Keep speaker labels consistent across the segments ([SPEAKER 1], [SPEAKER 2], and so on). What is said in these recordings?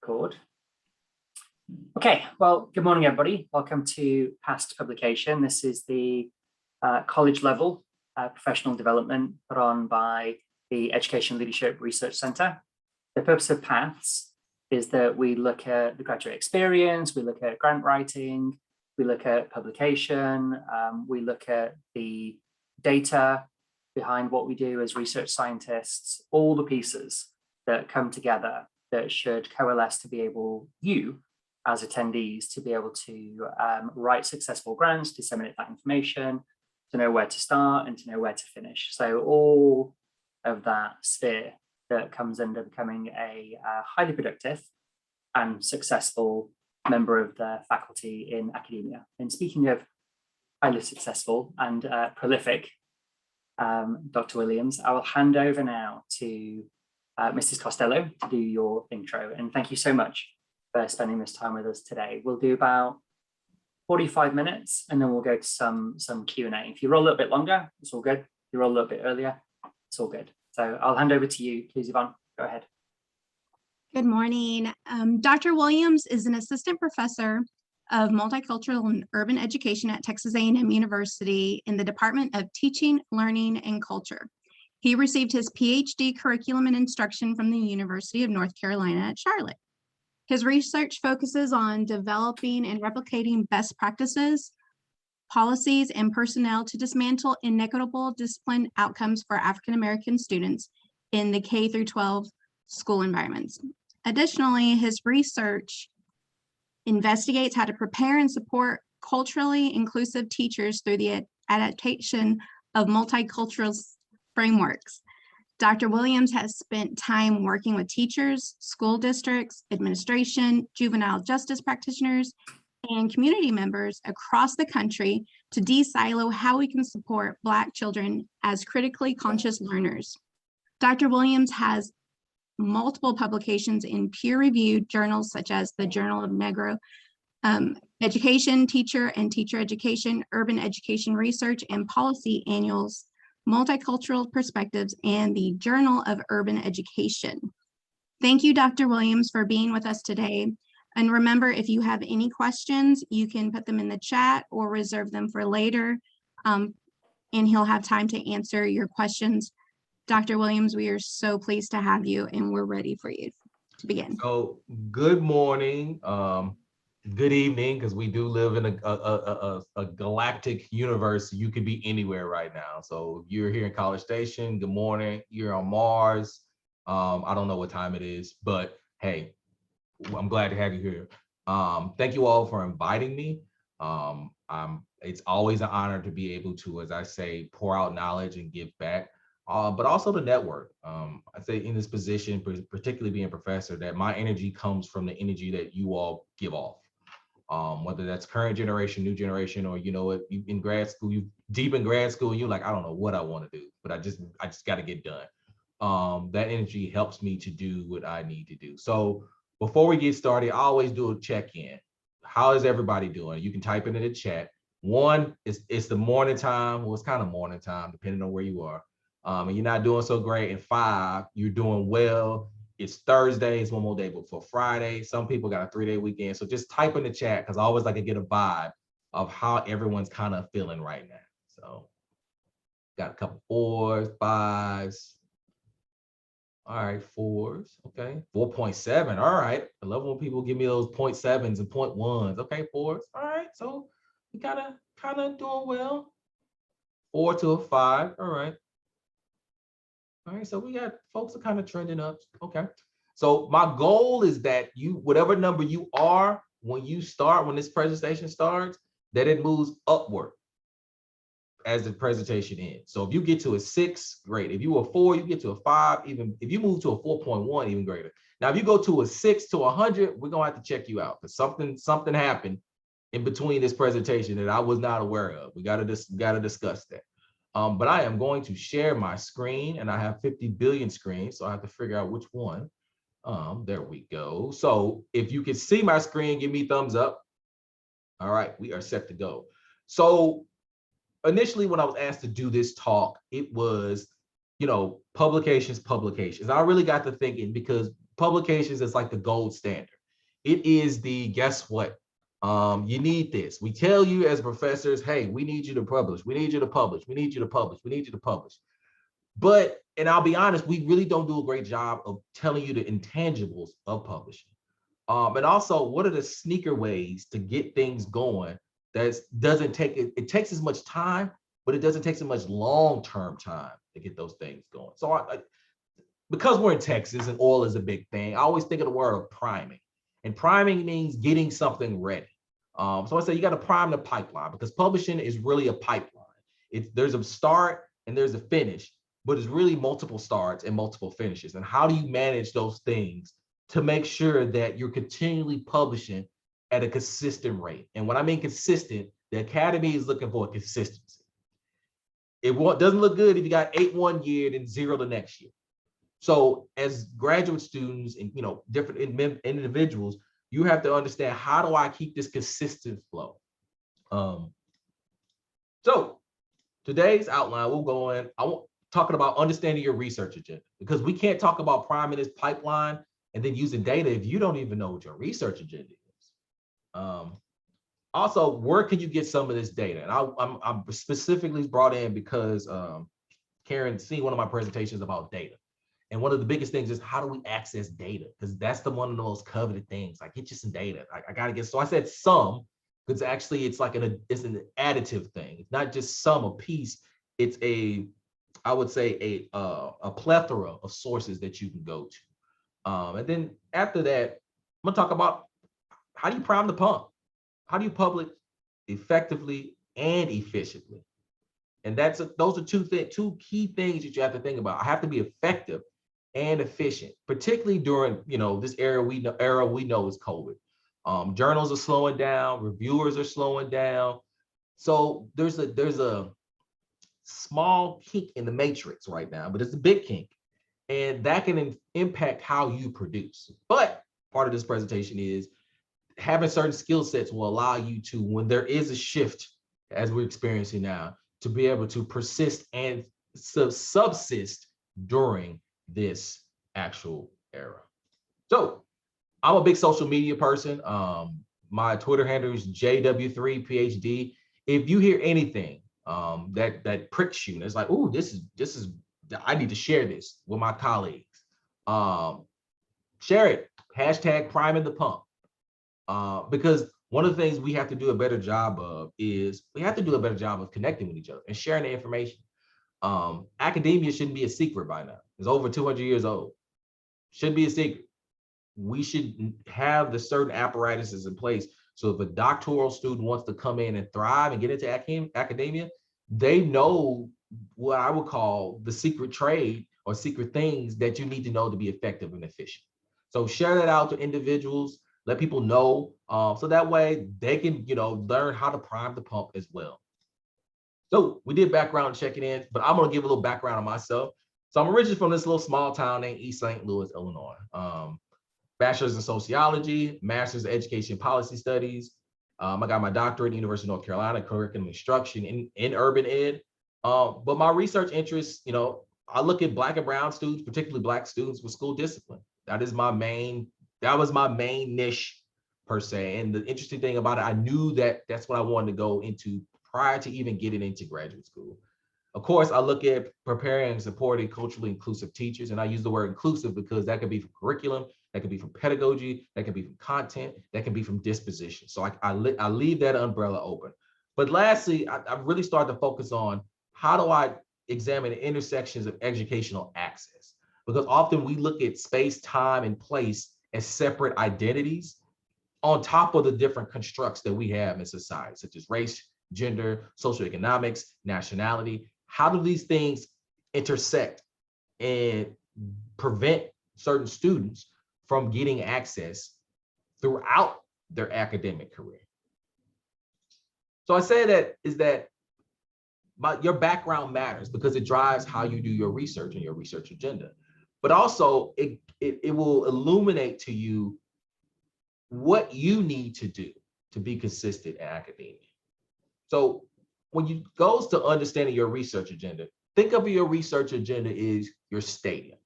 [SPEAKER 1] Record. Okay, well, good morning, everybody. Welcome to Past Publication. This is the college level professional development put on by the Education Leadership Research Centre. The purpose of Paths is that we look at the graduate experience, we look at grant writing, we look at publication, we look at the data behind what we do as research scientists, all the pieces that come together that should coalesce to be able, you as attendees, to be able to write successful grants, disseminate that information, to know where to start and to know where to finish. So all of that sphere that comes under becoming a highly productive and successful member of the faculty in academia. And speaking of highly successful and prolific, Dr. Williams, I will hand over now to Mrs. Costello to do your intro. And thank you so much for spending this time with us today. We'll do about 45 minutes and then we'll go to some Q&A. If you roll a little bit longer, it's all good. If you roll a little bit earlier, it's all good. So I'll hand over to you, please, Yvonne. Go ahead.
[SPEAKER 2] Good morning. Dr. Williams is an assistant professor of multicultural and urban education at Texas A&M University in the Department of Teaching, Learning, and Culture. He received his PhD curriculum and instruction from the University of North Carolina at Charlotte. His research focuses on developing and replicating best practices, policies, and personnel to dismantle inequitable discipline outcomes for African American students in the K through 12 school environments. Additionally, his research investigates how to prepare and support culturally inclusive teachers through the adaptation of multicultural frameworks. Dr. Williams has spent time working with teachers, school districts, administration, juvenile justice practitioners, and community members across the country to de-silo how we can support Black children as critically conscious learners. Dr. Williams has multiple publications in peer-reviewed journals such as the Journal of Negro Education, Teacher and Teacher Education, Urban Education Research and Policy Annuals, Multicultural Perspectives, and the Journal of Urban Education. Thank you, Dr. Williams, for being with us today. And remember, if you have any questions, you can put them in the chat or reserve them for later, and he'll have time to answer your questions. Dr. Williams, we are so pleased to have you, and we're ready for you to begin.
[SPEAKER 3] So, good morning. Good evening, because we do live in a galactic universe. You could be anywhere right now. So if you're here in College Station, good morning. You're on Mars. I don't know what time it is, but hey, I'm glad to have you here. Thank you all for inviting me. It's always an honor to be able to, as I say, pour out knowledge and give back, but also the network. I say in this position, particularly being a professor, that my energy comes from the energy that you all give off. Whether that's current generation, new generation, or you know what, you in grad school, you deep in grad school, and you're like, I don't know what I want to do, but I just got to get done. That energy helps me to do what I need to do. So before we get started, I always do a check-in. How is everybody doing? You can type it in the chat. One, it's the morning time. Well, it's kind of morning time, depending on where you are. And you're not doing so great. And 5, you're doing well. It's Thursday, it's one more day before Friday. Some people got a 3-day weekend. So just type in the chat, because I always like to get a vibe of how everyone's kind of feeling right now. So got a couple 4s, 5s. All right, 4s, okay. 4.7, all right. I love when people give me those 0.7s and 0.1s. Okay, 4s, all right. So we kind of doing well. 4 to a 5, all right. All right, so we got folks are kind of trending up. Okay. So my goal is that you, whatever number you are, when this presentation starts, that it moves upward as the presentation ends. So if you get to a 6, great. If you were 4, you get to a 5, even if you move to a 4.1, even greater. Now, if you go to a 6 to 100, we're gonna have to check you out, because something happened in between this presentation that I was not aware of. We gotta discuss that. But I am going to share my screen, and I have 50 billion screens, so I have to figure out which one. There we go. So if you can see my screen, give me thumbs up. All right, we are set to go. So initially, when I was asked to do this talk, it was, publications. I really got to thinking, because publications is like the gold standard. It is the, guess what? You need this. We tell you as professors, hey, we need you to publish. We need you to publish. We need you to publish. We need you to publish. But, and I'll be honest, we really don't do a great job of telling you the intangibles of publishing. And also, what are the sneaker ways to get things going that doesn't take, it takes as much time, but it doesn't take so much long-term time to get those things going. So because we're in Texas and oil is a big thing, I always think of the word of priming. And priming means getting something ready. So I say you got to prime the pipeline, because publishing is really a pipeline. There's a start and there's a finish, but it's really multiple starts and multiple finishes. And how do you manage those things to make sure that you're continually publishing at a consistent rate? And when I mean consistent, the Academy is looking for consistency. It doesn't look good if you got 8 one year, then 0 the next year. So as graduate students and different individuals, you have to understand, how do I keep this consistent flow? So today's outline, we'll go in, talking about understanding your research agenda, because we can't talk about priming this pipeline and then using data if you don't even know what your research agenda is. Also, where can you get some of this data? And I'm specifically brought in because Karen seen one of my presentations about data. And one of the biggest things is, how do we access data? Because that's one of the most coveted things. Like, get you some data. I got to get, so I said some, because actually it's like it's an additive thing. It's not just a piece. It's I would say a plethora of sources that you can go to. And then after that, I'm gonna talk about, how do you prime the pump? How do you publish effectively and efficiently? And those are two key things that you have to think about. I have to be effective and efficient, particularly during this era we know is COVID. Journals are slowing down, reviewers are slowing down. So there's a small kink in the matrix right now, but it's a big kink, and that can impact how you produce. But part of this presentation is having certain skill sets will allow you to, when there is a shift, as we're experiencing now, to be able to persist and subsist during this actual era. So I'm a big social media person. My Twitter handle is JW3PhD. If you hear anything that pricks you, and it's like, ooh, this is, I need to share this with my colleagues. Share it. Hashtag priming the pump. Because one of the things we have to do a better job of is we have to do a better job of connecting with each other and sharing the information. Academia shouldn't be a secret by now. It's over 200 years old. Shouldn't be a secret. We should have the certain apparatuses in place. So if a doctoral student wants to come in and thrive and get into academia, they know what I would call the secret trade or secret things that you need to know to be effective and efficient. So share that out to individuals, let people know, so that way they can, learn how to prime the pump as well. So we did background checking in, but I'm gonna give a little background on myself. So I'm originally from this little small town named East St. Louis, Illinois. Bachelor's in sociology, master's in education policy studies. I got my doctorate at the University of North Carolina, curriculum instruction in urban ed. But my research interests, I look at Black and brown students, particularly Black students with school discipline. That was my main niche per se. And the interesting thing about it, I knew that that's what I wanted to go into prior to even getting into graduate school. Of course, I look at preparing and supporting culturally inclusive teachers. And I use the word inclusive because that could be from curriculum, that could be from pedagogy, that could be from content, that can be from disposition. So I leave that umbrella open. But lastly, I really started to focus on, how do I examine the intersections of educational access? Because often we look at space, time, and place as separate identities on top of the different constructs that we have in society, such as race, gender, socioeconomics, nationality. How do these things intersect and prevent certain students from getting access throughout their academic career? So I say that your background matters because it drives how you do your research and your research agenda. But also it will illuminate to you what you need to do to be consistent in academia. So when you goes to understanding your research agenda, think of your research agenda is your stadium.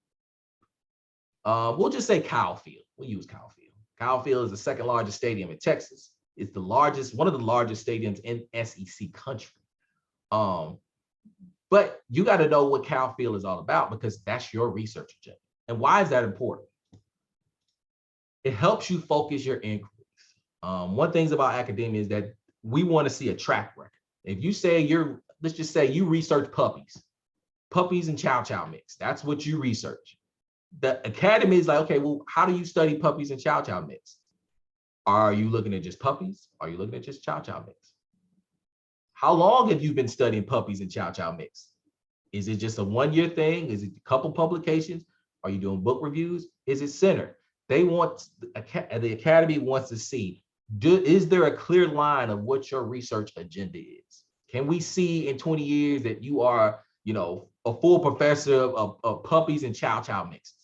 [SPEAKER 3] We'll just say Kyle Field. We'll use Kyle Field. Kyle Field is the second largest stadium in Texas. It's the largest, one of the largest stadiums in SEC country. But you got to know what Kyle Field is all about, because that's your research agenda. And why is that important? It helps you focus your inquiries. One thing about academia is that we want to see a track record. If you say let's just say you research puppies and chow chow mix, that's what you research. The academy is like, okay, well, how do you study puppies and chow chow mix? Are you looking at just puppies? Are you looking at just chow chow mix? How long have you been studying puppies and chow chow mix? Is it just a one-year thing? Is it a couple publications? Are you doing book reviews? Is it centered? They want, the academy wants to see, is there a clear line of what your research agenda is? Can we see in 20 years that you are, a full professor of puppies and chow chow mixes,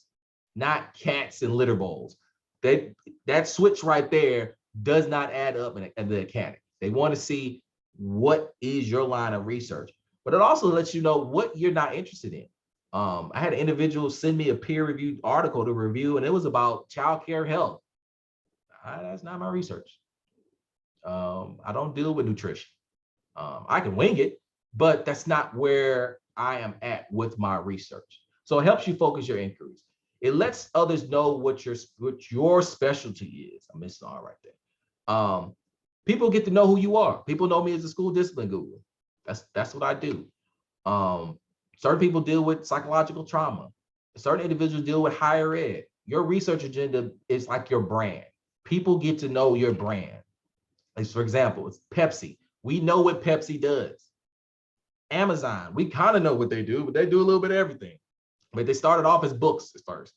[SPEAKER 3] not cats and litter bowls? That switch right there does not add up in the academy. They want to see what is your line of research, but it also lets you know what you're not interested in. I had an individual send me a peer-reviewed article to review, and it was about childcare health. That's not my research. I don't deal with nutrition. I can wing it, but that's not where I am at with my research. So it helps you focus your inquiries. It lets others know what your specialty is. I missed R right there. People get to know who you are. People know me as a school discipline guru. That's what I do. Certain people deal with psychological trauma. Certain individuals deal with higher ed. Your research agenda is like your brand. People get to know your brand. Like, for example, it's Pepsi. We know what Pepsi does. Amazon, we kind of know what they do, but they do a little bit of everything. But they started off as books at first.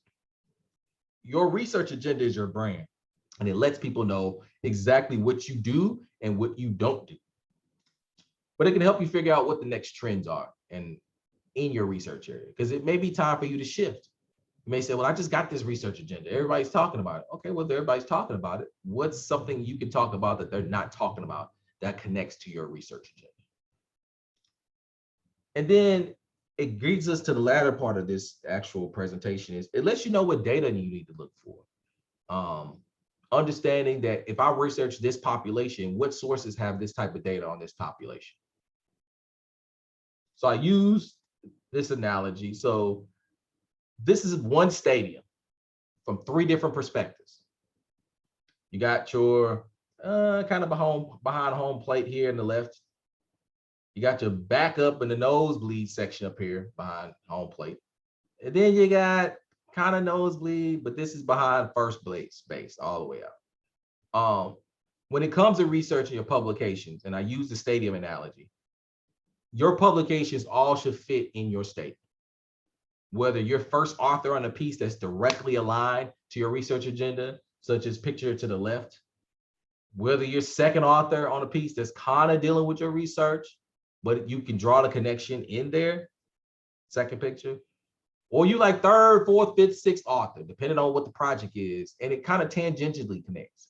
[SPEAKER 3] Your research agenda is your brand, and it lets people know exactly what you do and what you don't do. But it can help you figure out what the next trends are and in your research area, because it may be time for you to shift. You may say, well, I just got this research agenda. Everybody's talking about it. Okay, well, everybody's talking about it. What's something you can talk about that they're not talking about that connects to your research agenda? And then it brings us to the latter part of this actual presentation. Is it lets you know what data you need to look for. Understanding that if I research this population, what sources have this type of data on this population? So I use this analogy. So this is one stadium from 3 different perspectives. You got your kind of behind home plate here in the left. You got your backup in the nosebleed section up here behind home plate. And then you got kind of nosebleed, but this is behind first base all the way up. When it comes to researching your publications, and I use the stadium analogy, your publications all should fit in your stadium. Whether you're first author on a piece that's directly aligned to your research agenda, such as picture to the left, whether you're second author on a piece that's kind of dealing with your research, but you can draw the connection in there, second picture, or you like third, fourth, fifth, sixth author, depending on what the project is, and it kind of tangentially connects.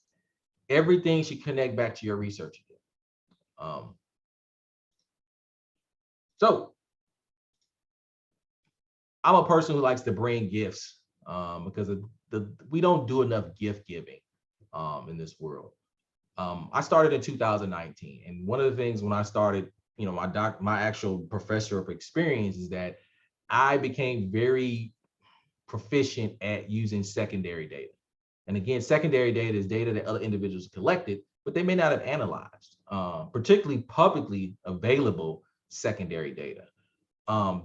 [SPEAKER 3] Everything should connect back to your research again. So I'm a person who likes to bring gifts because we don't do enough gift giving in this world. I started in 2019, and one of the things when I started, my actual professor of experience is that I became very proficient at using secondary data. And again, secondary data is data that other individuals collected, but they may not have analyzed, particularly publicly available secondary data.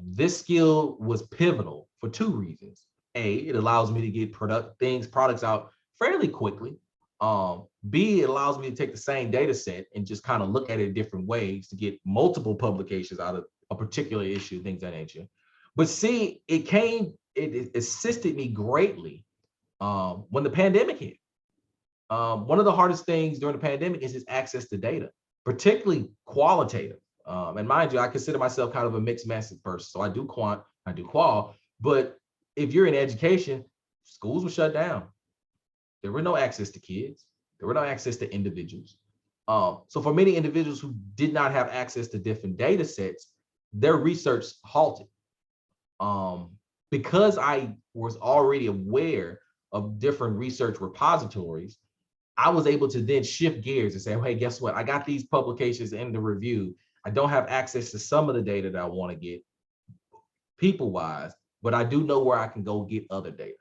[SPEAKER 3] This skill was pivotal for 2 reasons. A, it allows me to get products out fairly quickly. B, it allows me to take the same data set and just kind of look at it different ways to get multiple publications out of a particular issue, things of that nature. But C, it assisted me greatly when the pandemic hit. One of the hardest things during the pandemic is just access to data, particularly qualitative. And mind you, I consider myself kind of a mixed message person. So I do quant, I do qual, but if you're in education, schools were shut down. There were no access to kids. There were no access to individuals. So for many individuals who did not have access to different data sets, their research halted. because I was already aware of different research repositories, I was able to then shift gears and say, hey, guess what? I got these publications in the review. I don't have access to some of the data that I want to get people-wise, but I do know where I can go get other data.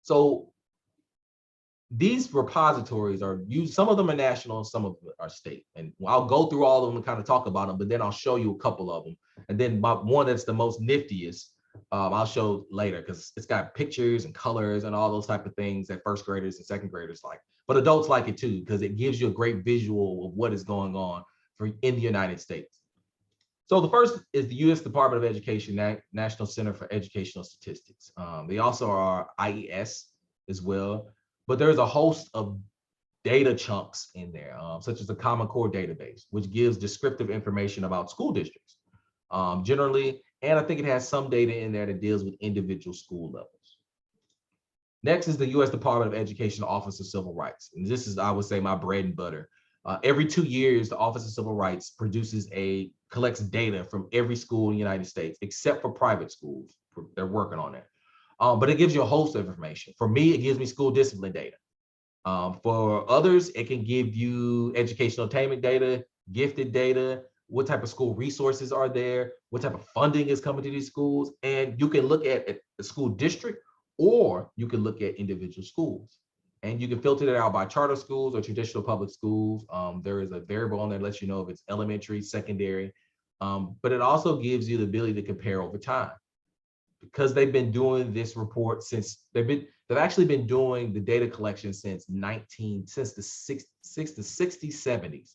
[SPEAKER 3] So these repositories are used, some of them are national and some of them are state. And I'll go through all of them and kind of talk about them, but then I'll show you a couple of them. And then one that's the most niftiest, I'll show later because it's got pictures and colors and all those type of things that first graders and second graders like. But adults like it too, because it gives you a great visual of what is going on in the United States. So the first is the U.S. Department of Education, National Center for Educational Statistics. They also are IES as well, but there's a host of data chunks in there, such as the Common Core database, which gives descriptive information about school districts generally, and I think it has some data in there that deals with individual school levels. Next is the U.S. Department of Education Office of Civil Rights, and this is, I would say, my bread and butter. Every 2 years, the Office of Civil Rights collects data from every school in the United States, except for private schools. They're working on that. But it gives you a host of information. For me, it gives me school discipline data. For others, it can give you educational attainment data, gifted data, what type of school resources are there, what type of funding is coming to these schools. And you can look at the school district, or you can look at individual schools. And you can filter that out by charter schools or traditional public schools. There is a variable on there that lets you know if it's elementary, secondary, but it also gives you the ability to compare over time. Because they've been doing this report since they've actually been doing the data collection since the 60s, 70s.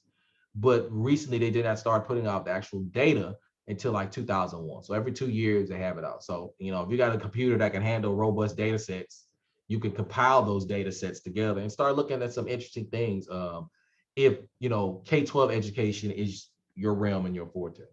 [SPEAKER 3] But recently they did not start putting out the actual data until like 2001. So every 2 years they have it out. So, you know, if you got a computer that can handle robust data sets, you can compile those data sets together and start looking at some interesting things. If, you know, K-12 education is your realm and your forte.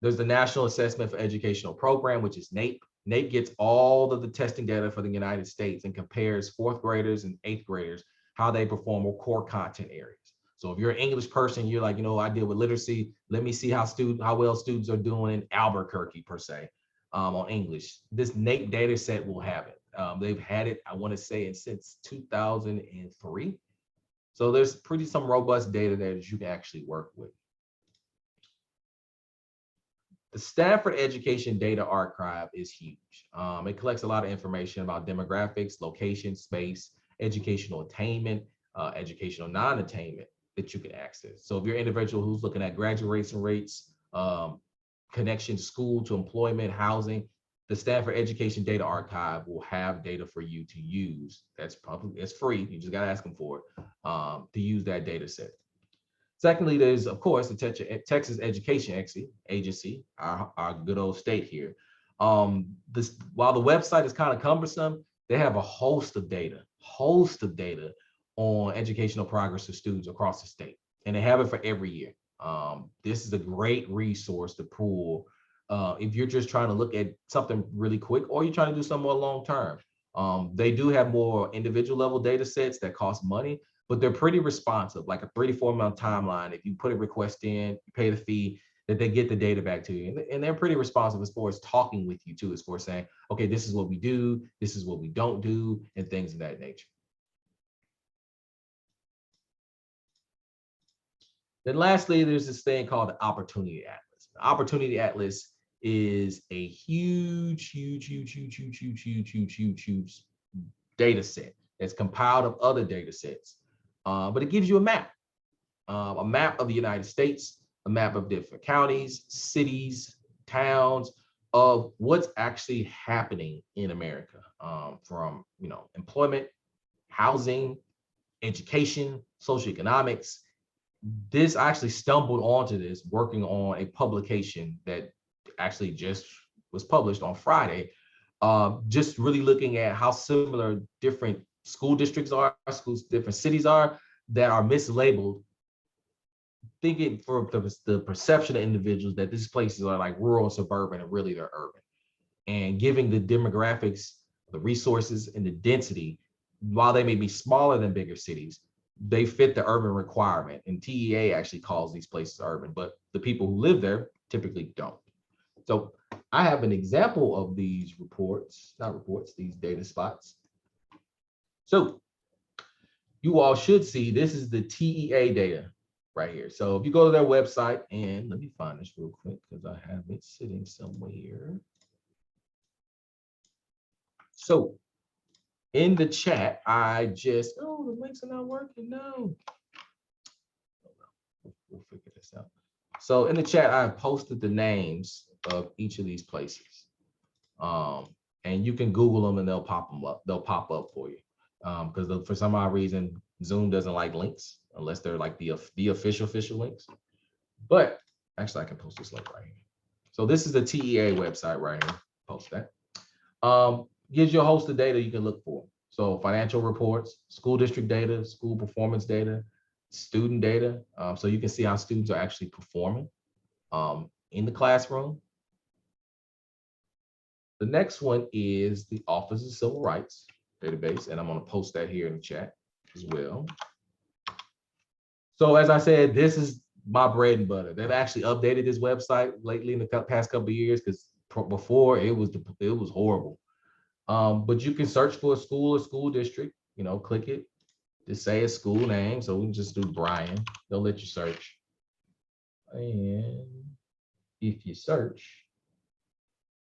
[SPEAKER 3] There's the National Assessment for Educational Program, which is NAEP. NAEP gets all of the testing data for the United States and compares fourth graders and eighth graders, how they perform with core content areas. So if you're an English person, you're like, you know, I deal with literacy. Let me see how well students are doing in Albuquerque per se on English. This NAEP data set will have it. They've had it, I want to say, since 2003. So there's some robust data there that you can actually work with. The Stanford Education Data Archive is huge. It collects a lot of information about demographics, location, space, educational attainment, educational non-attainment that you can access. So if you're an individual who's looking at graduation rates, connection to school, to employment, housing, the Stanford Education Data Archive will have data for you to use. That's free. You just got to ask them for it to use that data set. Secondly, there's, of course, the Texas Education Agency, our good old state here. While the website is kind of cumbersome, they have a host of data on educational progress of students across the state. And they have it for every year. This is a great resource to pull if you're just trying to look at something really quick, or you're trying to do something more long-term. They do have more individual level data sets that cost money, but they're pretty responsive, like a 3 to 4 month timeline. If you put a request in, you pay the fee, that they get the data back to you. And they're pretty responsive as far as talking with you too, as far as saying, okay, this is what we do, this is what we don't do, and things of that nature. Then lastly, there's this thing called the Opportunity Atlas. The Opportunity Atlas is a huge data set that's compiled of other data sets. But it gives you a map of the United States, a map of different counties, cities, towns, of what's actually happening in America, from, you know, employment, housing, education, socioeconomics. This, I actually stumbled onto this working on a publication that actually just was published on Friday, just really looking at how similar different school districts are, different cities are, that are mislabeled, thinking for the perception of individuals that these places are like rural and suburban, and really they're urban. And giving the demographics, the resources, and the density, while they may be smaller than bigger cities, they fit the urban requirement. And TEA actually calls these places urban, but the people who live there typically don't. So I have an example of these reports, not reports, these data spots. So you all should see this is the TEA data right here. So if you go to their website, and let me find this real quick because I have it sitting somewhere. So in the chat, I just, oh, the links are not working. No. We'll figure this out. So in the chat, I posted the names of each of these places. And you can Google them and they'll pop them up. They'll pop up for you. Because for some odd reason, Zoom doesn't like links unless they're like the official links. But actually, I can post this link right here. So this is the TEA website right here. Post that. Gives you a host of data you can look for. So financial reports, school district data, school performance data, student data. So you can see how students are actually performing in the classroom. The next one is the Office of Civil Rights database, and I'm going to post that here in the chat as well. So as I said, this is my bread and butter. They've actually updated this website lately in the past couple of years because before it was horrible. But you can search for a school or school district, you know, click it to say a school name. So we can just do Brian. They'll let you search. And if you search,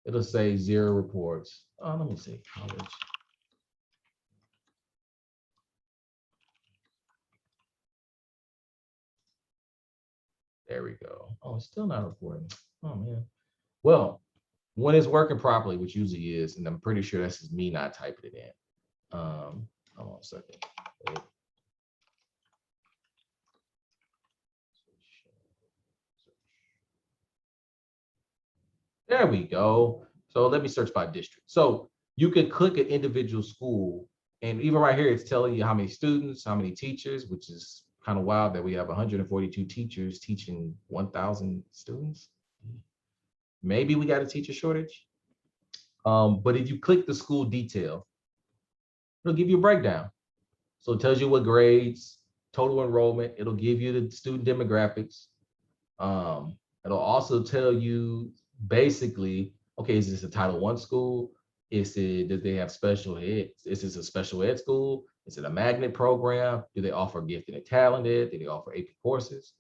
[SPEAKER 3] it'll say 0 reports. Oh, let me see, college. There we go. Oh, it's still not reporting. Oh man. Well, when it's working properly, which usually is, and I'm pretty sure that's just me not typing it in. Hold on a second. There we go. So let me search by district. So you can click an individual school, and even right here, it's telling you how many students, how many teachers, which is kind of wild that we have 142 teachers teaching 1,000 students. Maybe we got a teacher shortage. But if you click the school detail, it'll give you a breakdown. So it tells you what grades, total enrollment. It'll give you the student demographics. It'll also tell you basically, okay, is this a Title I school? Does they have special ed? Is this a special ed school? Is it a magnet program? Do they offer gifted and talented? Do they offer AP courses?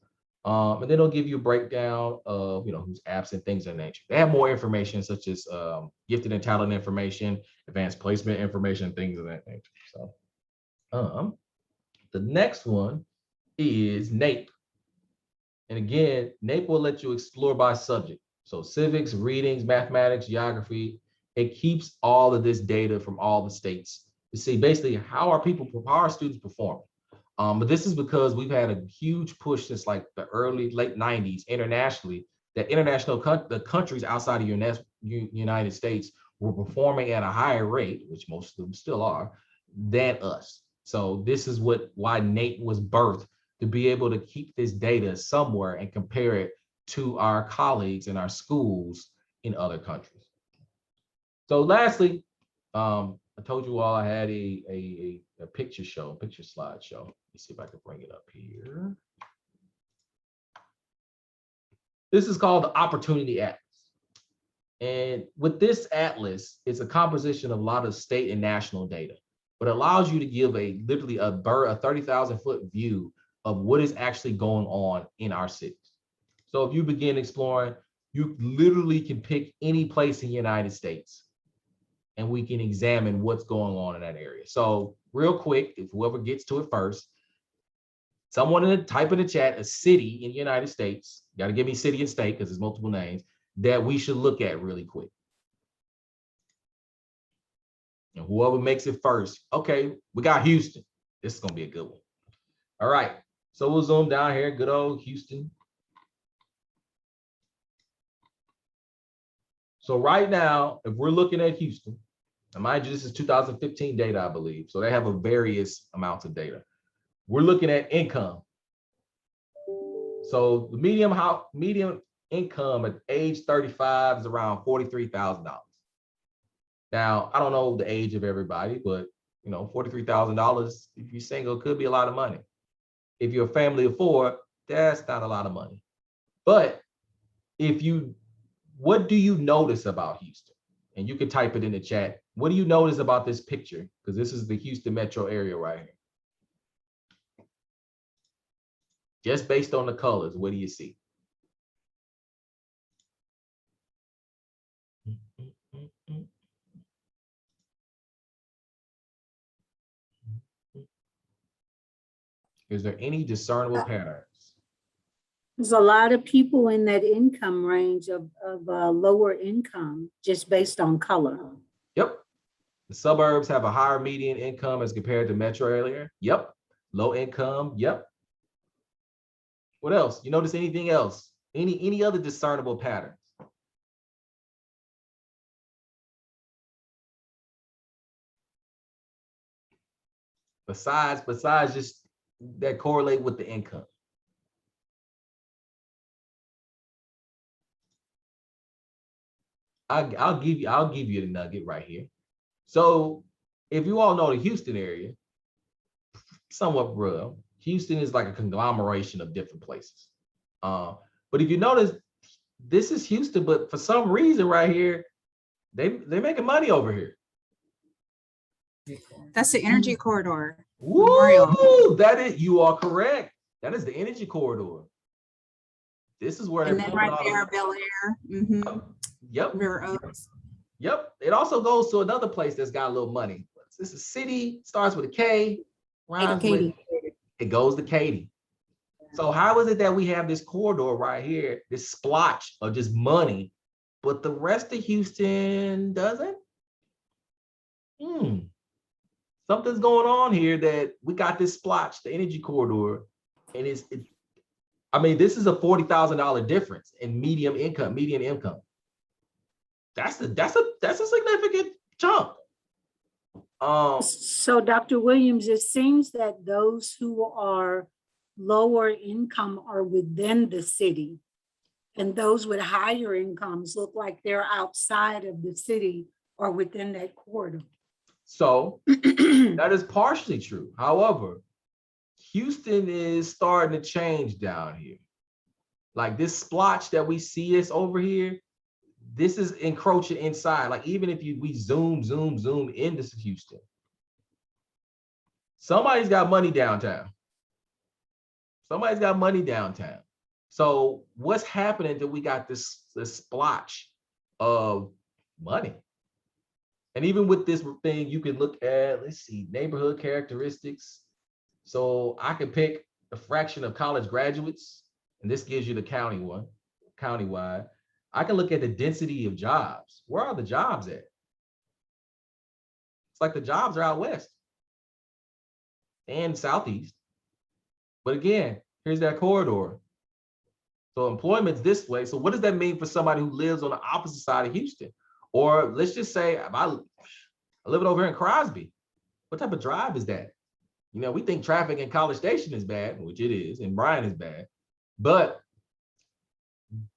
[SPEAKER 3] And then it'll give you a breakdown of, you know, who's absent, things of that nature. They have more information such as gifted and talented information, advanced placement information, things of that nature. So the next one is NAEP. And again, NAEP will let you explore by subject. So civics, readings, mathematics, geography. It keeps all of this data from all the states to see basically how are students performing. But this is because we've had a huge push since like the late 90s internationally, that the countries outside of United States were performing at a higher rate, which most of them still are, than us. So this is why NAEP was birthed, to be able to keep this data somewhere and compare it to our colleagues in our schools in other countries. So lastly, I told you all I had a picture slide show. Let's see if I can bring it up here. This is called the Opportunity Atlas. And with this atlas, it's a composition of a lot of state and national data, but it allows you to give literally a 30,000-foot view of what is actually going on in our cities. So if you begin exploring, you literally can pick any place in the United States and we can examine what's going on in that area. So real quick, if whoever gets to it first, someone type in the chat a city in the United States, got to give me city and state because there's multiple names, that we should look at really quick. And whoever makes it first, okay, we got Houston. This is gonna be a good one. All right, so we'll zoom down here, good old Houston. So right now, if we're looking at Houston, and mind you, this is 2015 data, I believe. So they have a various amounts of data. We're looking at income. So the median income at age 35 is around $43,000. Now, I don't know the age of everybody, but you know, $43,000, if you're single, could be a lot of money. If you're a family of 4, that's not a lot of money. But if you what do you notice about Houston? And you can type it in the chat. What do you notice about this picture? Because this is the Houston metro area right here. Just based on the colors, what do you see? Is there any discernible patterns?
[SPEAKER 4] There's a lot of people in that income range of lower income, just based on color.
[SPEAKER 3] Yep. The suburbs have a higher median income as compared to metro area. Yep. Low income. Yep. What else? You notice anything else? Any other discernible patterns? Besides just that correlate with the income. I'll give you the nugget right here. So if you all know the Houston area, somewhat rural, Houston is like a conglomeration of different places. But if you notice, this is Houston, but for some reason right here, they're making money over here.
[SPEAKER 5] That's the energy corridor.
[SPEAKER 3] Woo! That is, you are correct. That is the energy corridor. This is where
[SPEAKER 5] And
[SPEAKER 3] they're
[SPEAKER 5] then right there, Bel Air.
[SPEAKER 3] Yep.
[SPEAKER 5] River Oaks.
[SPEAKER 3] Yep. It also goes to another place that's got a little money. This is city, starts with a K, rhymes with, it goes to Katy. So how is it that we have this corridor right here, this splotch of just money, but the rest of Houston doesn't? Something's going on here that we got this splotch, the energy corridor, and I mean, this is a $40,000 difference in median income. That's a significant chunk.
[SPEAKER 4] So Dr. Williams, it seems that those who are lower income are within the city, and those with higher incomes look like they're outside of the city or within that corridor.
[SPEAKER 3] So that is partially true. However, Houston is starting to change down here. Like this splotch that we see is over here, this is encroaching inside. Like even if we zoom into Houston, somebody's got money downtown. Somebody's got money downtown. So what's happening that we got this splotch of money? And even with this thing, you can look at, let's see, neighborhood characteristics. So I can pick the fraction of college graduates, and this gives you the countywide. I can look at the density of jobs. Where are the jobs at? It's like the jobs are out west and southeast. But again, here's that corridor. So employment's this way. So what does that mean for somebody who lives on the opposite side of Houston? Or let's just say I live over here in Crosby. What type of drive is that? You know, we think traffic in College Station is bad, which it is, and Bryan is bad. But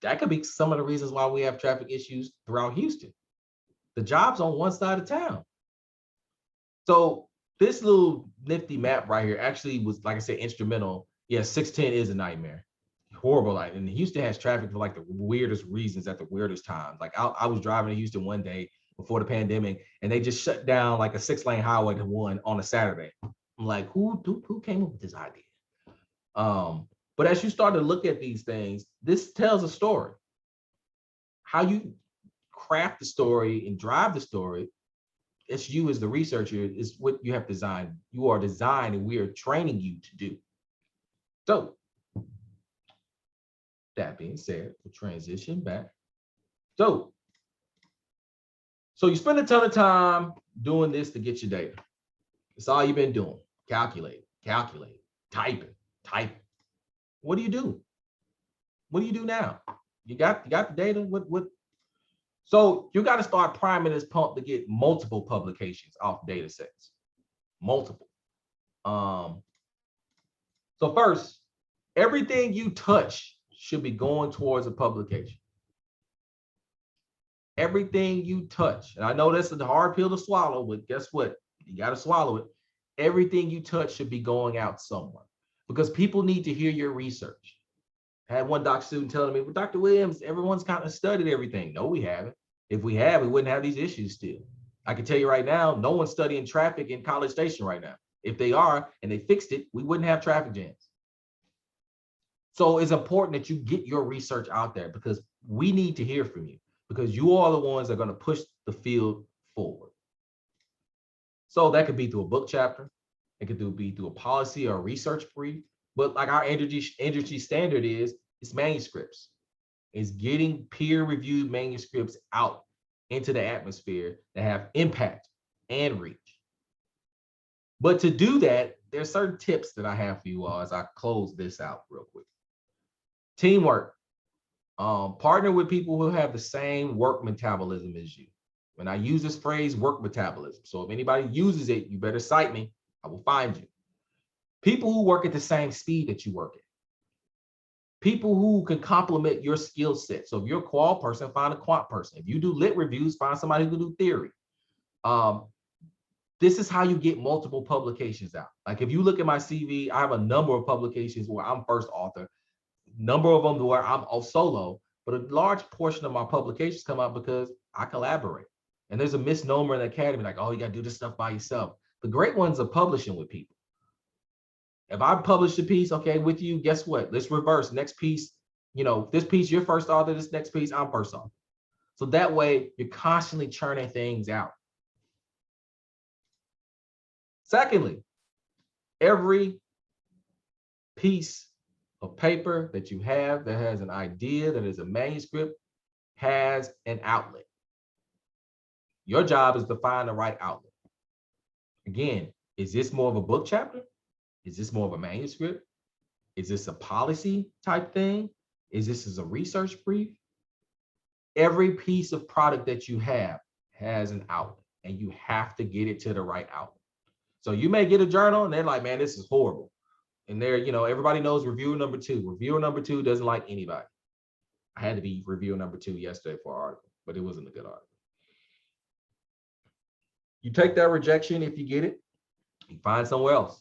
[SPEAKER 3] that could be some of the reasons why we have traffic issues throughout Houston. The job's on one side of town. So this little nifty map right here actually was, like I said, instrumental. Yeah, 610 is a nightmare. Horrible light. And Houston has traffic for like the weirdest reasons at the weirdest times. Like I was driving to Houston one day before the pandemic, and they just shut down like a 6-lane highway to one on a Saturday. I'm like, who came up with this idea? But as you start to look at these things, this tells a story. How you craft the story and drive the story, it's you as the researcher, is what you have designed. You are designed, and we are training you to do. So that being said, we'll transition back. So you spend a ton of time doing this to get your data. It's all you've been doing. Calculate, typing. What do you do? What do you do now? You got the data. What? So you got to start priming this pump to get multiple publications off data sets. Multiple. So first, everything you touch should be going towards a publication. Everything you touch, and I know that's a hard pill to swallow, but guess what? You got to swallow it. Everything you touch should be going out somewhere, because people need to hear your research. I had one doc student telling me, well, Dr. Williams, everyone's kind of studied everything. No, we haven't. If we have, we wouldn't have these issues still. I can tell you right now, no one's studying traffic in College Station right now. If they are, and they fixed it, we wouldn't have traffic jams. So it's important that you get your research out there because we need to hear from you because you are the ones that are going to push the field forward. So that could be through a book chapter. It could be through a policy or a research brief. But like our industry standard is, it's manuscripts. It's getting peer-reviewed manuscripts out into the atmosphere that have impact and reach. But to do that, there's certain tips that I have for you all as I close this out real quick. Teamwork. Partner with people who have the same work metabolism as you. When I use this phrase, work metabolism. So if anybody uses it, you better cite me. I will find you. People who work at the same speed that you work at. People who can complement your skill set. So if you're a qual person, find a quant person. If you do lit reviews, find somebody who can do theory. This is how you get multiple publications out. Like if you look at my CV, I have a number of publications where I'm first author, number of them where I'm solo, but a large portion of my publications come out because I collaborate. And there's a misnomer in the academy, like, oh, you got to do this stuff by yourself. The great ones are publishing with people. If I publish a piece, okay, with you, guess what? Let's reverse. Next piece, this piece, you're first author, this next piece, I'm first author. So that way, you're constantly churning things out. Secondly, every piece of paper that you have that has an idea, that is a manuscript, has an outlet. Your job is to find the right outlet. Again, is this more of a book chapter? Is this more of a manuscript? Is this a policy type thing? Is this a research brief? Every piece of product that you have has an outlet, and you have to get it to the right outlet. So you may get a journal and they're like, man, this is horrible. And they're, everybody knows reviewer number 2. Reviewer number 2 doesn't like anybody. I had to be reviewer number 2 yesterday for an article, but it wasn't a good article. You take that rejection if you get it, you find somewhere else.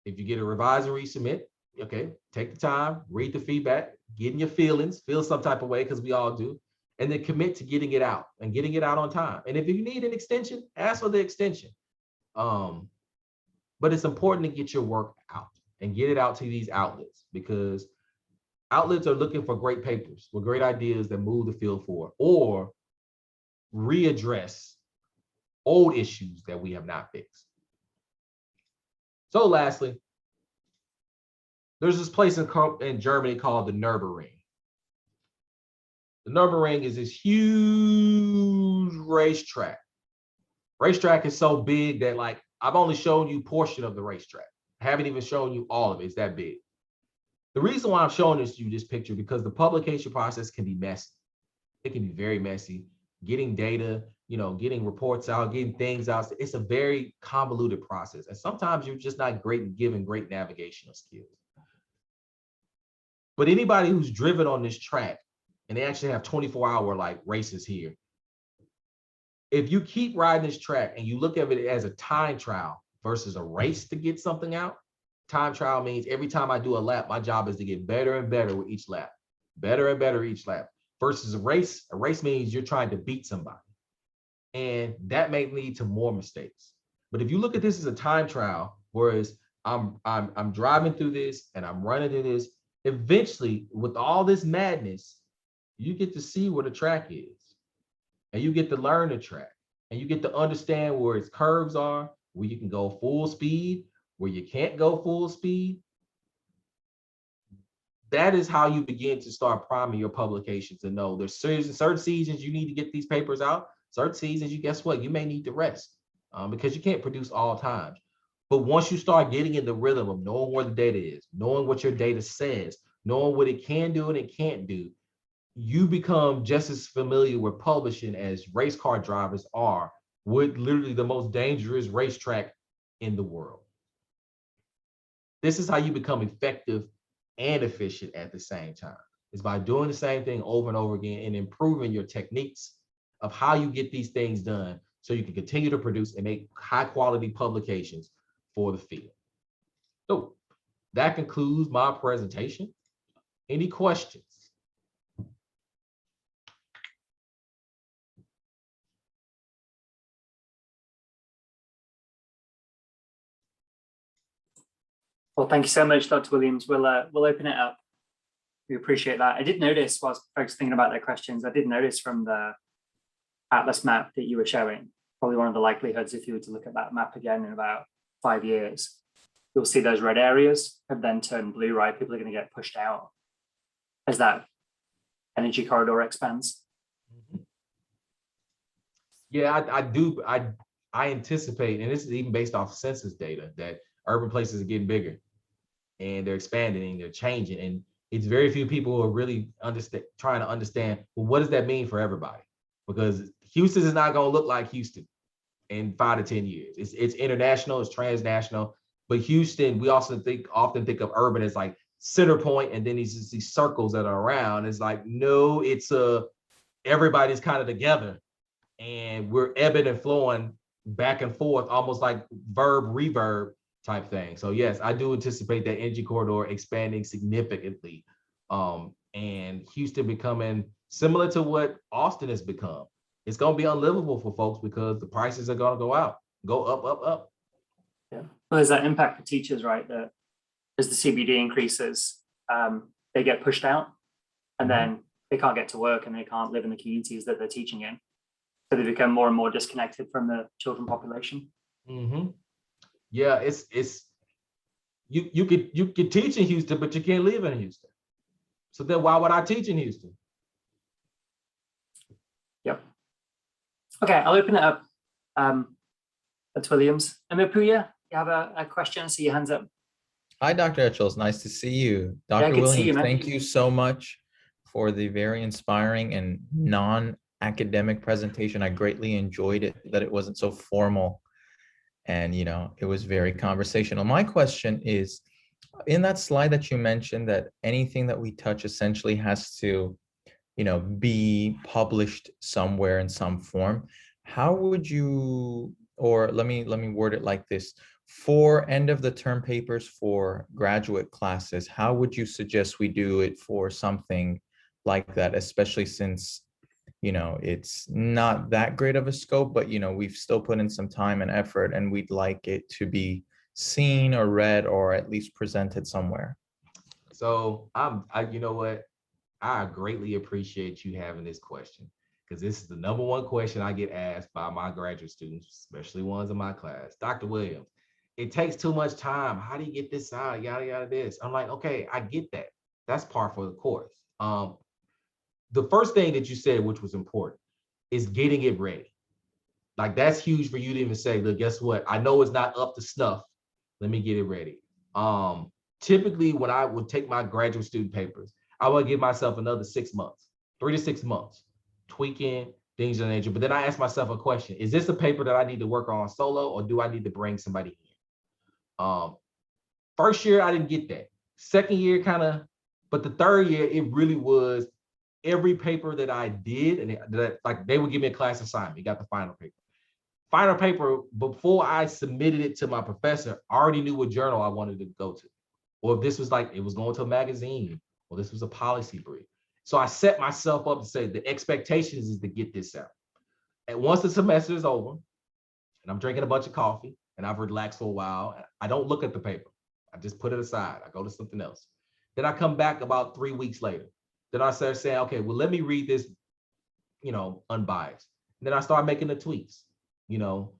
[SPEAKER 3] If you get a revise and resubmit, okay, take the time, read the feedback, get in your feelings, feel some type of way, because we all do, and then commit to getting it out and getting it out on time. And if you need an extension, ask for the extension. But it's important to get your work out and get it out to these outlets, because outlets are looking for great papers with great ideas that move the field forward or readdress old issues that we have not fixed. So lastly, there's this place in Germany called the Nürburgring. The Nürburgring is this huge racetrack. Racetrack is so big that I've only shown you a portion of the racetrack. I haven't even shown you all of it. It's that big. The reason why I'm showing this picture, because the publication process can be messy. It can be very messy. Getting data, getting reports out, getting things out. It's a very convoluted process. And sometimes you're just not great at giving great navigational skills. But anybody who's driven on this track, and they actually have 24-hour races here, if you keep riding this track and you look at it as a time trial versus a race to get something out, time trial means every time I do a lap, my job is to get better and better with each lap, better and better each lap. Versus a race means you're trying to beat somebody, and that may lead to more mistakes. But if you look at this as a time trial, whereas I'm driving through this and I'm running through this, eventually with all this madness, you get to see where the track is, and you get to learn the track, and you get to understand where its curves are, where you can go full speed, where you can't go full speed. That is how you begin to start priming your publications and know there's certain seasons you need to get these papers out. Certain seasons, guess what? You may need to rest because you can't produce all times. But once you start getting in the rhythm of knowing where the data is, knowing what your data says, knowing what it can do and it can't do, you become just as familiar with publishing as race car drivers are with literally the most dangerous racetrack in the world. This is how you become effective and efficient at the same time. It's by doing the same thing over and over again and improving your techniques of how you get these things done so you can continue to produce and make high quality publications for the field. So that concludes my presentation. Any questions?
[SPEAKER 1] Well, thank you so much, Dr. Williams. We'll open it up. We appreciate that. I did notice, whilst folks thinking about their questions, I did notice from the Atlas map that you were showing, probably one of the likelihoods, if you were to look at that map again in about 5 years, you'll see those red areas have then turned blue, right? People are going to get pushed out as that energy corridor expands.
[SPEAKER 3] Yeah, I do. I anticipate, and this is even based off census data, that urban places are getting bigger and they're expanding, they're changing. And it's very few people who are really trying to understand, well, what does that mean for everybody? Because Houston is not going to look like Houston in 5 to 10 years. It's international, it's transnational. But Houston, we also often think of urban as like center point, and then these circles that are around. It's like, no, it's everybody's kind of together, and we're ebbing and flowing back and forth, almost like verb reverb type thing. So yes, I do anticipate that energy corridor expanding significantly, and Houston becoming similar to what Austin has become. It's going to be unlivable for folks because the prices are going to go up, up.
[SPEAKER 1] Yeah, well, there's that impact for teachers, right? That as the CBD increases, they get pushed out, and then they can't get to work and they can't live in the communities that they're teaching in. So they become more and more disconnected from the children population.
[SPEAKER 3] Yeah, it's you could teach in Houston, but you can't live in Houston. So then why would I teach in Houston?
[SPEAKER 1] Yep. Okay, I'll open it up. That's Williams. Puya, you have a question? I see your hands up.
[SPEAKER 6] Hi, Dr. Etchels. Nice to see you.
[SPEAKER 1] Yeah,
[SPEAKER 6] Dr.
[SPEAKER 1] good to see you,
[SPEAKER 6] Williams,
[SPEAKER 1] man.
[SPEAKER 6] thank you so much for the very inspiring and non-academic presentation. I greatly enjoyed it, that it wasn't so formal and, you know, it was very conversational. My question is, in that slide that you mentioned that anything that we touch essentially has to, you know, be published somewhere in some form, how would you, or let me word it like this, for end of the term papers for graduate classes, how would you suggest we do it for something like that, especially since, you know, it's not that great of a scope, but, you know, we've still put in some time and effort and we'd like it to be seen or read or at least presented somewhere? So
[SPEAKER 3] you know what? I greatly appreciate you having this question, because this is the number one question I get asked by my graduate students, especially ones in my class. Dr. Williams, it takes too much time. How do you get this out? Yada, yada, this. I'm like, okay, I get that. That's par for the course. The first thing that you said, which was important, is getting it ready. Like, that's huge for you to even say, look, guess what? I know it's not up to snuff. Let me get it ready. Typically, when I would take my graduate student papers, I would give myself another 6 months, 3 to 6 months, tweaking things of that nature. But then I ask myself a question: is this a paper that I need to work on solo, or do I need to bring somebody in? First year, I didn't get that. Second year, kind of, but the third year, it really was every paper that I did, and like they would give me a class assignment. You got the final paper. Final paper, before I submitted it to my professor, I already knew what journal I wanted to go to. Or if this was like, it was going to a magazine, or this was a policy brief. So I set myself up to say the expectations is to get this out. And once the semester is over, and I'm drinking a bunch of coffee, and I've relaxed for a while, I don't look at the paper. I just put it aside. I go to something else. Then I come back about 3 weeks later. Then I start saying, okay, well, let me read this, you know, unbiased. And then I start making the tweaks. You know,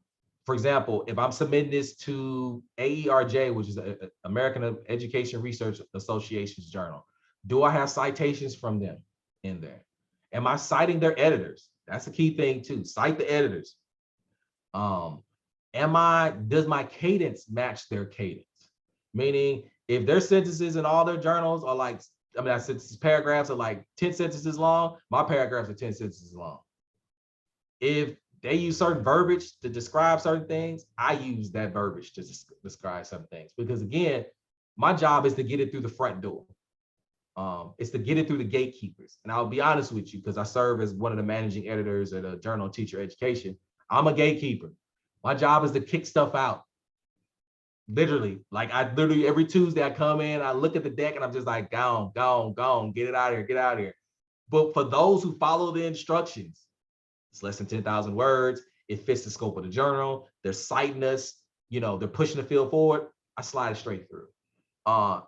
[SPEAKER 3] for example, if I'm submitting this to AERJ, which is the American Education Research Association's journal, do I have citations from them in there? Am I citing their editors? That's a key thing too. Cite the editors. Does my cadence match their cadence? Meaning, if their sentences in all their journals are like, paragraphs are like 10 sentences long, my paragraphs are 10 sentences long. If they use certain verbiage to describe certain things, I use that verbiage to describe some things. Because again, my job is to get it through the front door. It's to get it through the gatekeepers. And I'll be honest with you, because I serve as one of the managing editors at a journal, Teacher Education. I'm a gatekeeper. My job is to kick stuff out. Literally, like I literally every Tuesday I come in, I look at the deck and I'm just like, gone, get it out of here, get out of here. But for those who follow the instructions, it's less than 10,000 words. It fits the scope of the journal. They're citing us, they're pushing the field forward. I slide it straight through.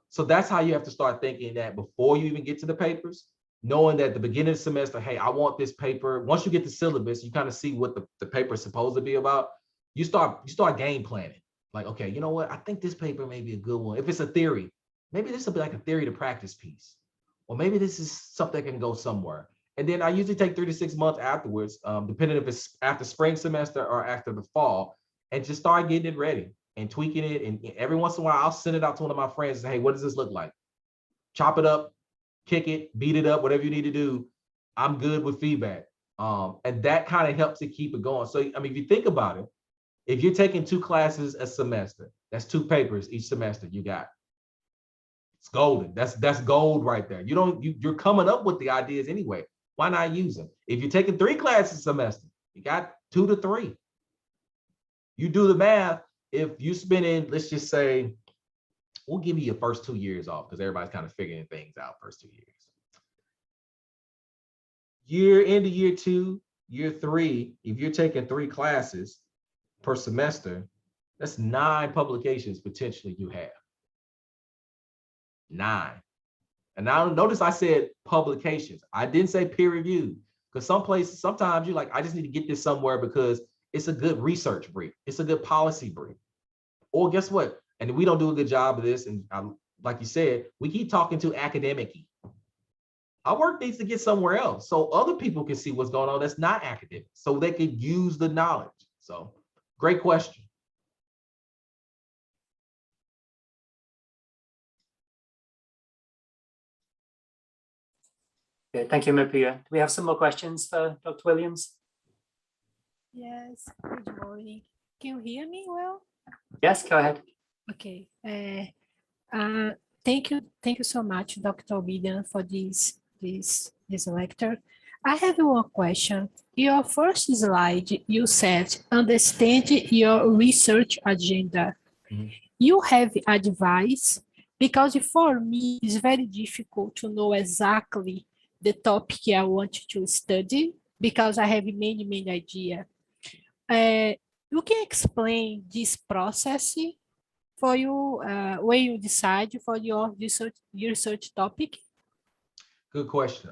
[SPEAKER 3] So that's how you have to start thinking that before you even get to the papers, knowing that at the beginning of the semester, hey, I want this paper. Once you get the syllabus, you kind of see what the paper is supposed to be about. You start game planning. Like, okay, you know what? I think this paper may be a good one. If it's a theory, maybe this will be like a theory to practice piece. Or maybe this is something that can go somewhere. And then I usually take 3 to 6 months afterwards, depending if it's after spring semester or after the fall, and just start getting it ready and tweaking it. And every once in a while, I'll send it out to one of my friends and say, hey, what does this look like? Chop it up, kick it, beat it up, whatever you need to do. I'm good with feedback. And that kind of helps to keep it going. So, I mean, if you think about it, if you're taking 2 classes a semester, that's 2 papers each semester you got. It's golden. That's gold right there. You're coming up with the ideas anyway. Why not use them? If you're taking 3 classes a semester, you got 2 to 3. You do the math. If you spending, let's just say, we'll give you your first 2 years off because everybody's kind of figuring things out first 2 years. Year into year 2, year 3, if you're taking 3 classes per semester, that's 9 publications potentially you have. 9. And now notice I said publications. I didn't say peer review, because sometimes you're like, I just need to get this somewhere because it's a good research brief. It's a good policy brief. Or guess what? And we don't do a good job of this. And like you said, we keep talking to academic-y. Our work needs to get somewhere else so other people can see what's going on that's not academic, so they could use the knowledge. So great question.
[SPEAKER 1] Good. Thank you, Mapuya. Do we have some more questions for Dr. Williams?
[SPEAKER 7] Yes, good morning. Can you hear me well?
[SPEAKER 1] Yes, go ahead.
[SPEAKER 7] Okay. Thank you so much, Dr. Williams, for this lecture. I have one question. Your first slide, you said, understand your research agenda.
[SPEAKER 3] Mm-hmm.
[SPEAKER 7] You have advice, because for me, it's very difficult to know exactly the topic I want to study, because I have many ideas. You can explain this process for you when you decide for your research topic?
[SPEAKER 3] Good question.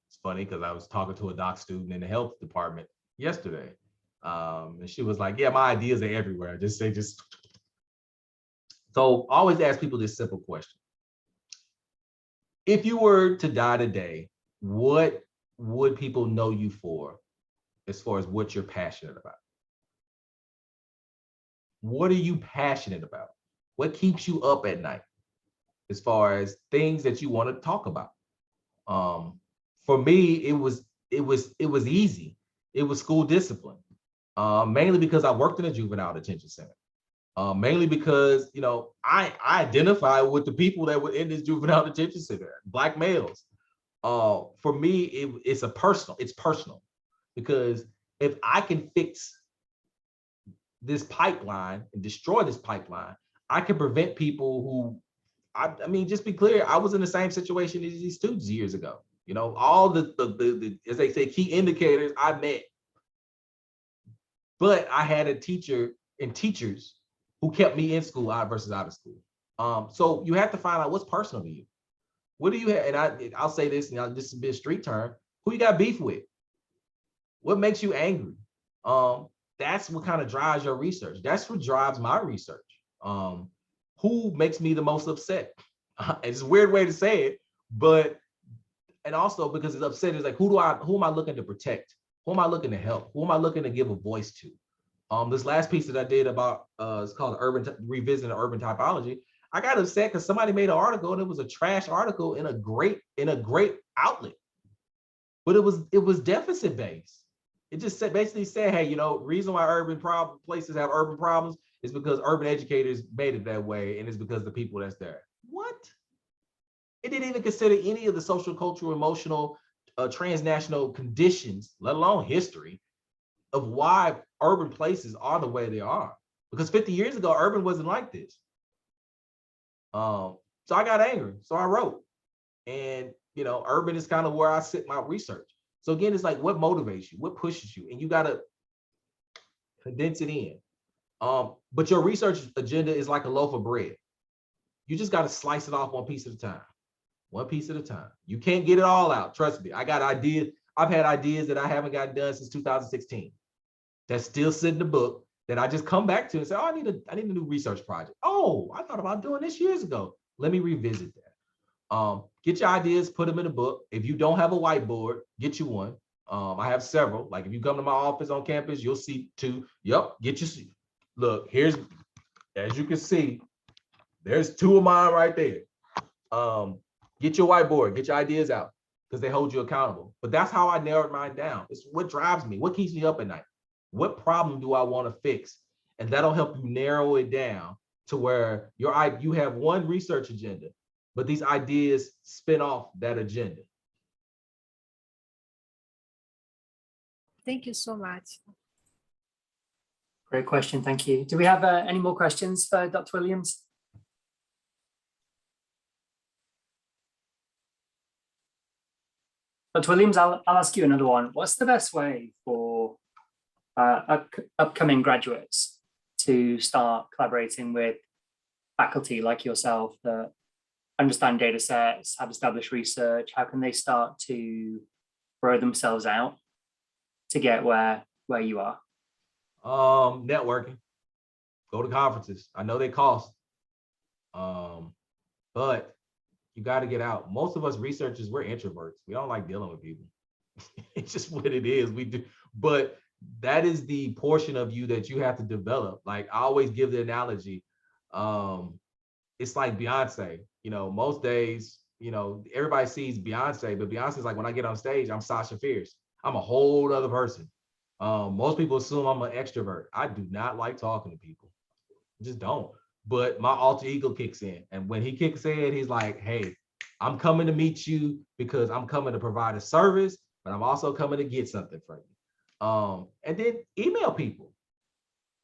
[SPEAKER 3] It's funny because I was talking to a doc student in the health department yesterday. And she was like, yeah, my ideas are everywhere. So I always ask people this simple question. If you were to die today, what would people know you for as far as what you're passionate about? What are you passionate about? What keeps you up at night as far as things that you want to talk about? For me, it was easy. It was school discipline, mainly because I worked in a juvenile detention center. Mainly because, I identify with the people that were in this juvenile detention center, Black males. For me, it's personal, because if I can fix this pipeline and destroy this pipeline, I can prevent people who, I mean, just be clear, I was in the same situation as these students years ago. All the as they say, key indicators I met. But I had a teacher and teachers who kept me in school versus out of school. So you have to find out what's personal to you. What do you have? And I'll say this, and this is a bit street term. Who you got beef with? What makes you angry? That's what kind of drives your research. That's what drives my research. Who makes me the most upset? It's a weird way to say it, but, and also because it's upset, it's like, who am I looking to protect? Who am I looking to help? Who am I looking to give a voice to? This last piece that I did about, it's called Revisiting Urban Typology. I got upset because somebody made an article and it was a trash article in a great outlet, but it was deficit based. It just basically said, hey, reason why places have urban problems is because urban educators made it that way, and it's because of the people that's there. What? It didn't even consider any of the social, cultural, emotional, transnational conditions, let alone history, of why urban places are the way they are. because 50 years ago, urban wasn't like this. So I got angry, so I wrote. And, you know, urban is kind of where I sit my research. So again, it's like, what motivates you? What pushes you? And you got to condense it in. But your research agenda is like a loaf of bread. You just got to slice it off one piece at a time. One piece at a time. You can't get it all out. Trust me. I got ideas. I've had ideas that I haven't gotten done since 2016. That's still sitting in the book that I just come back to and say, oh, I need a new research project. Oh, I thought about doing this years ago. Let me revisit that. Get your ideas, put them in a book. If you don't have a whiteboard, get you one. I have several. Like if you come to my office on campus, you'll see 2. Yep, get your seat. Look, here's, as you can see, there's 2 of mine right there. Get your whiteboard, get your ideas out, because they hold you accountable. But that's how I narrowed mine down. It's what drives me, what keeps me up at night. What problem do I want to fix? And that'll help you narrow it down to where you have one research agenda, but these ideas spin off that agenda.
[SPEAKER 7] Thank you so much.
[SPEAKER 1] Great question, thank you. Do we have any more questions for Dr. Williams? Dr. Williams, I'll ask you another one. What's the best way for upcoming graduates to start collaborating with faculty like yourself that understand data sets, have established research? How can they start to grow themselves out to get where you are?
[SPEAKER 3] Networking. Go to conferences. I know they cost, but you got to get out. Most of us researchers, we're introverts. We don't like dealing with people. It's just what it is. We do, but that is the portion of you that you have to develop. Like I always give the analogy. It's like Beyonce. You know, most days, you know, everybody sees Beyonce, but Beyonce's like, when I get on stage, I'm Sasha Fierce. I'm a whole other person. Most people assume I'm an extrovert. I do not like talking to people. I just don't. But my alter ego kicks in. And when he kicks in, he's like, hey, I'm coming to meet you because I'm coming to provide a service, but I'm also coming to get something from you. And then email people.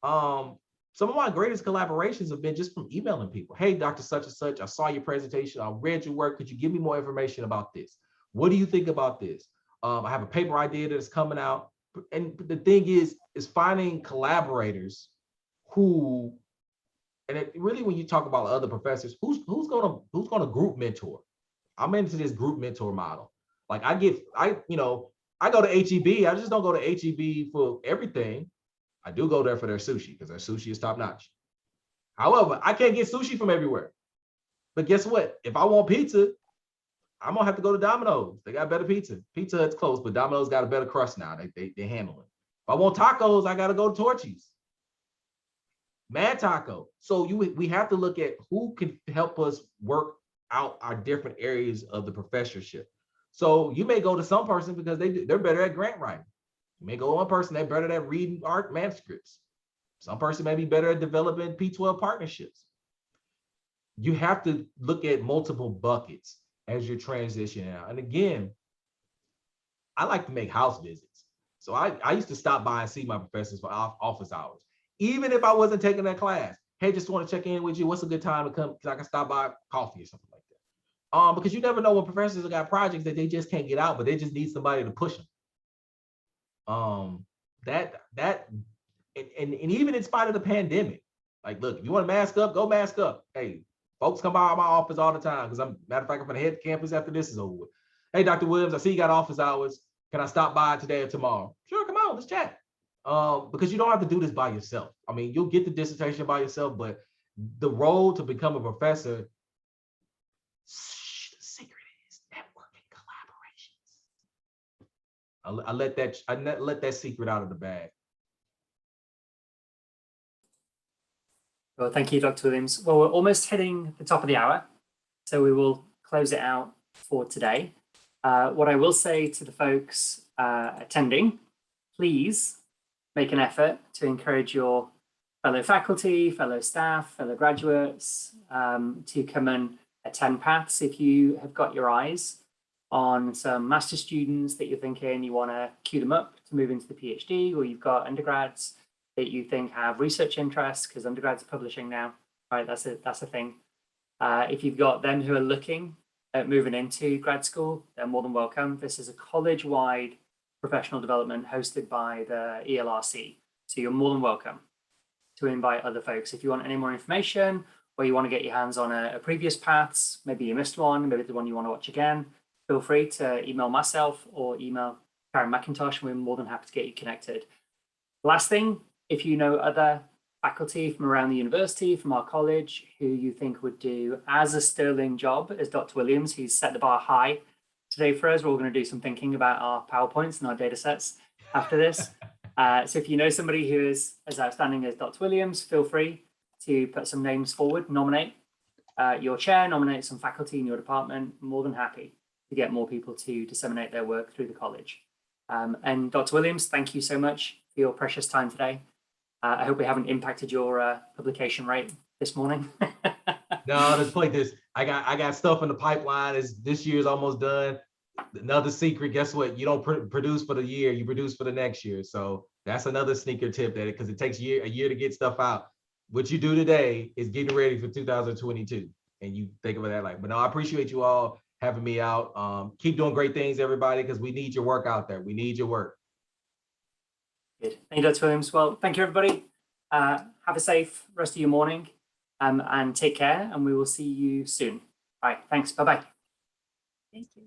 [SPEAKER 3] Some of my greatest collaborations have been just from emailing people. Hey, Dr. Such and Such, I saw your presentation. I read your work. Could you give me more information about this? What do you think about this? I have a paper idea that's coming out. And the thing is finding collaborators who, and it really, when you talk about other professors, who's gonna group mentor? I'm into this group mentor model. Like I go to HEB. I just don't go to HEB for everything. I do go there for their sushi because their sushi is top notch. However, I can't get sushi from everywhere. But guess what? If I want pizza, I'm gonna have to go to Domino's. They got better pizza. Pizza Hut's close, but Domino's got a better crust now. They handle it. If I want tacos, I gotta go to Torchy's. Mad Taco. So we have to look at who can help us work out our different areas of the professorship. So you may go to some person because they're better at grant writing. You may go to one person, they're better at reading art manuscripts. Some person may be better at developing P12 partnerships. You have to look at multiple buckets as you're transitioning out. And again, I like to make house visits. So I used to stop by and see my professors for office hours. Even if I wasn't taking that class, hey, just want to check in with you. What's a good time to come? Because I can stop by coffee or something like that. Because you never know when professors have got projects that they just can't get out, but they just need somebody to push them. And even in spite of the pandemic, like, look, if you want to mask up, go mask up. Hey, folks come by my office all the time because matter of fact, I'm gonna head to campus after this is over with. Hey, Dr. Williams, I see you got office hours. Can I stop by today or tomorrow? Sure, come on, let's chat. Because you don't have to do this by yourself. I mean, you'll get the dissertation by yourself, but the road to become a professor, the secret is networking collaborations. I let that secret out of the bag.
[SPEAKER 1] Well, thank you, Dr. Williams. Well, we're almost hitting the top of the hour, so we will close it out for today. What I will say to the folks attending, please make an effort to encourage your fellow faculty, fellow staff, fellow graduates to come and attend PATHS. If you have got your eyes on some master's students that you're thinking you want to queue them up to move into the PhD, or you've got undergrads that you think have research interests, because undergrads are publishing now, right? That's a thing. If you've got them who are looking at moving into grad school, they're more than welcome. This is a college-wide professional development hosted by the ELRC. So you're more than welcome to invite other folks. If you want any more information, or you want to get your hands on a previous paths, maybe you missed one, maybe the one you want to watch again, feel free to email myself or email Karen McIntosh, and we're more than happy to get you connected. Last thing, if you know other faculty from around the university, from our college, who you think would do as a sterling job as Dr. Williams, he's set the bar high today for us. We're all going to do some thinking about our PowerPoints and our data sets after this. So if you know somebody who is as outstanding as Dr. Williams, feel free to put some names forward, nominate your chair, nominate some faculty in your department. More than happy to get more people to disseminate their work through the college. And Dr. Williams, thank you so much for your precious time today. I hope we haven't impacted your publication rate this morning.
[SPEAKER 3] No, let's play this. I got stuff in the pipeline. This year's almost done. Another secret, guess what? You don't produce for the year, you produce for the next year. So that's another sneaker tip, that because it takes a year to get stuff out. What you do today is getting ready for 2022. And you think about that like, but no, I appreciate you all having me out. Keep doing great things, everybody, because we need your work out there. We need your work.
[SPEAKER 1] Good. Thank you, Dr. Williams. Well, thank you, everybody. Have a safe rest of your morning and take care, and we will see you soon. All right, thanks. Bye-bye.
[SPEAKER 7] Thank you.